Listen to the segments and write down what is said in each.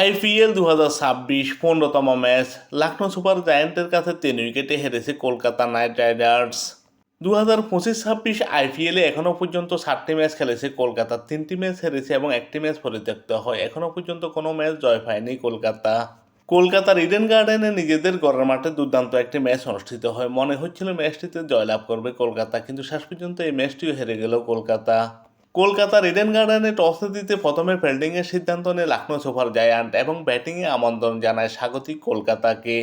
IPL 2026 15তম match Lucknow super জায়ান্টের কাছে 3 উইকেটে হেরেছে কলকাতা নাইট রাইডার্স। 2025-26 আইপিএলে এখনও পর্যন্ত 7টি ম্যাচ খেলেছে কলকাতা, 3টি ম্যাচ হেরেছে এবং একটি ম্যাচ পরিত্যক্ত হয়। এখনও পর্যন্ত কোনো ম্যাচ জয় পায়নি কলকাতা। কলকাতার ইডেন গার্ডেনে নিজেদের ঘরের মাঠে দুর্দান্ত একটি ম্যাচ অনুষ্ঠিত হয়। মনে হচ্ছিল ম্যাচটিতে জয়লাভ করবে কলকাতা, কিন্তু শেষ পর্যন্ত এই ম্যাচটিও হেরে গেল কলকাতা। কলকাতার ইডেন গার্ডেনে টসে জিতে প্রথমে ফিল্ডিংয়ের সিদ্ধান্ত নেয় লখনৌ সুপার জায়ান্ট এবং ব্যাটিংয়ে আমন্ত্রণ জানায় স্বাগতিক কলকাতাকে।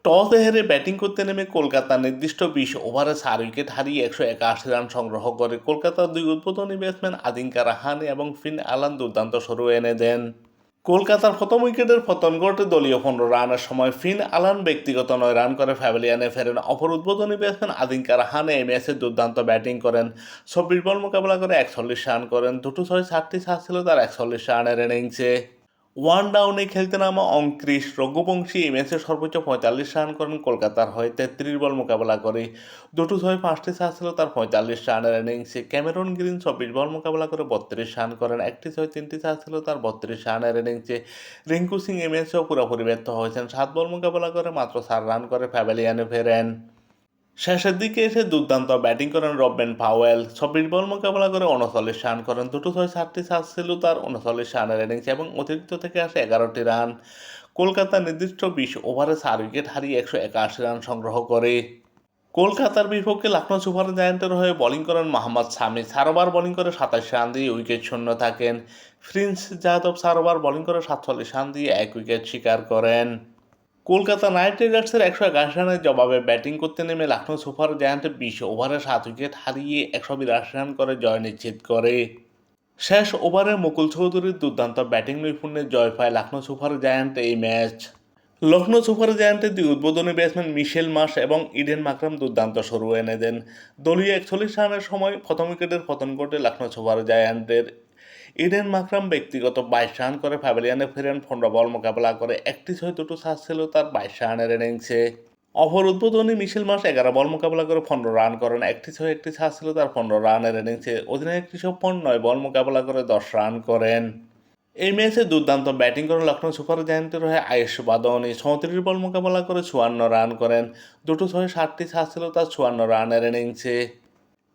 টসে হেরে ব্যাটিং করতে নেমে কলকাতা নির্দিষ্ট 20 ওভারে 4 উইকেট হারিয়ে 181 রান সংগ্রহ করে। কলকাতার দুই উদ্বোধনী ব্যাটসম্যান আজিঙ্কা রাহানে এবং ফিন আলান দুর্দান্ত শুরু এনে দেন। কলকাতার প্রথম উইকেটের পতন ঘটে দলীয় 15 রানের সময়। ফিন আলান ব্যক্তিগত 9 রান করে প্যাভিলিয়নে ফেরেন। অপর উদ্বোধনী ব্যাটসম্যান আজিঙ্কা রাহানে এই ম্যাচে দুর্দান্ত ব্যাটিং করেন। 24 বল মোকাবেলা করে 41 রান করেন। দুটো 6-4টি ছাড় ছিল তার 41 রানের ইনিংসে। ওয়ান ডাউনে খেলতে নামা অঙ্কৃশ রঘুবংশী এই ম্যাচে সর্বোচ্চ 45 রান করেন কলকাতার হয়ে 33 বল মোকাবেলা করে। দুটো 6-5টি ছাড় ছিল তার 45 রানের ইনিংসে। ক্যামেরন গ্রিন 24 বল মোকাবেলা করে 32 রান করেন। একটি 6-3টি ছাড় ছিল তার 32 রানের ইনিংসে। রিঙ্কু সিং এই ম্যাচেও পুরোপুরি ব্যর্থ হয়েছেন। 7 বল মোকাবেলা করে মাত্র 4 রান করে প্যাভিলিয়নে ফেরেন। শেষের দিকে এসে দুর্দান্ত ব্যাটিং করেন রবেন পাওয়েল। 24 বল মোকাবেলা করে 39 রান করেন। দুটো 6-7টি ছাড় ছিল তার 39 রানের ইনিংস এবং অতিরিক্ত থেকে আসে 11টি রান। কলকাতা নির্দিষ্ট 20 ওভারে 4 উইকেট হারিয়ে 181 রান সংগ্রহ করে। কলকাতার বিপক্ষে লখনৌ সুপার জায়ান্টের হয়ে বোলিং করেন মোহাম্মদ শামি। 4 ওভার বোলিং করে 27 রান দিয়ে উইকেট শূন্য থাকেন। প্রিন্স যাদব 4 ওভার বোলিং করে 47 রান দিয়ে 1 উইকেট শিকার করেন। কলকাতা নাইট রাইডার্সের 181 রানের জবাবে ব্যাটিং করতে নেমে লখনৌ সুপার জায়ান্ট 20 ওভারে 7 উইকেট হারিয়ে 182 রান করে জয় নিশ্চিত করে। শেষ ওভারে মুকুল চৌধুরীর দুর্দান্ত ব্যাটিং নৈপুণ্যে জয় পায় লখনৌ সুপার জায়ান্ট এই ম্যাচ। লখনৌ সুপার জায়ান্টের দুই উদ্বোধনী ব্যাটসম্যান মিশেল মার্শ এবং ইডেন মাকরাম দুর্দান্ত শুরু এনে দেন। দলীয় 41 রানের সময় প্রথম উইকেটের পতন ঘটে লখনৌ সুপার জায়ান্টের। ইডেন মাকরাম ব্যক্তিগত 22 রান করে প্যাভিলিয়নে ফেরেন। 15 বল মোকাবেলা করে একটি 6 দুটো ছাড় ছিল তার 22 রানের ইনিংসে। অপর উদ্বোধনী মিশেল মার্শ 11 বল মোকাবেলা করে 15 রান করেন। একটি 6 একটি ছাড় ছিল তার 15 রানের ইনিংসে। অধিনায়ক ঋষভ পন্ট 9 বল মোকাবেলা করে 10 রান করেন। এই ম্যাচে দুর্দান্ত ব্যাটিং করে লখনৌ সুপার জায়ান্টের হয়ে আয়েশ বাদনি 34 বল মোকাবেলা করে 54 রান করেন। দুটো 6-7টি ছাড় ছিল তার 54 রানের ইনিংসে।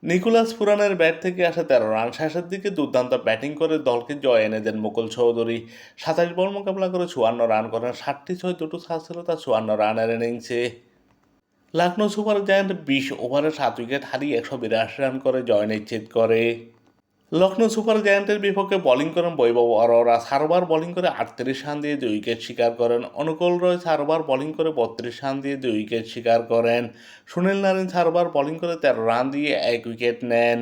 নিকোলাস পুরানের ব্যাট থেকে আসে 13 রান। শেষের দিকে দুর্দান্ত ব্যাটিং করে দলকে জয় এনে দেন মুকুল চৌধুরী। 27 বল মোকাবেলা করে 54 রান করেন। 7টি 6 দুটো ছাড় ছিল তার 54 রানের ইনিংসে। লখনৌ সুপার জায়ান্ট 20 ওভারে 7 উইকেট হারিয়ে 182 রান করে জয় নিশ্চিত করে। লখনৌ সুপার জায়ান্টের বিপক্ষে বোলিং করেন বৈভব অরোরা। 4 ওভার বোলিং করে 38 রান দিয়ে 2 উইকেট শিকার করেন। অনুকূল রয় 4 ওভার বোলিং করে 32 রান দিয়ে 2 উইকেট শিকার করেন। সুনীল নারিন 4 ওভার বোলিং করে 13 রান দিয়ে 1 উইকেট নেন।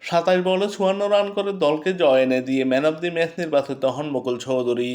27 বলে 54 রান করে দলকে জয় এনে দিয়ে ম্যান অব দি ম্যাচ নির্বাচিত হন মুকুল চৌধুরী।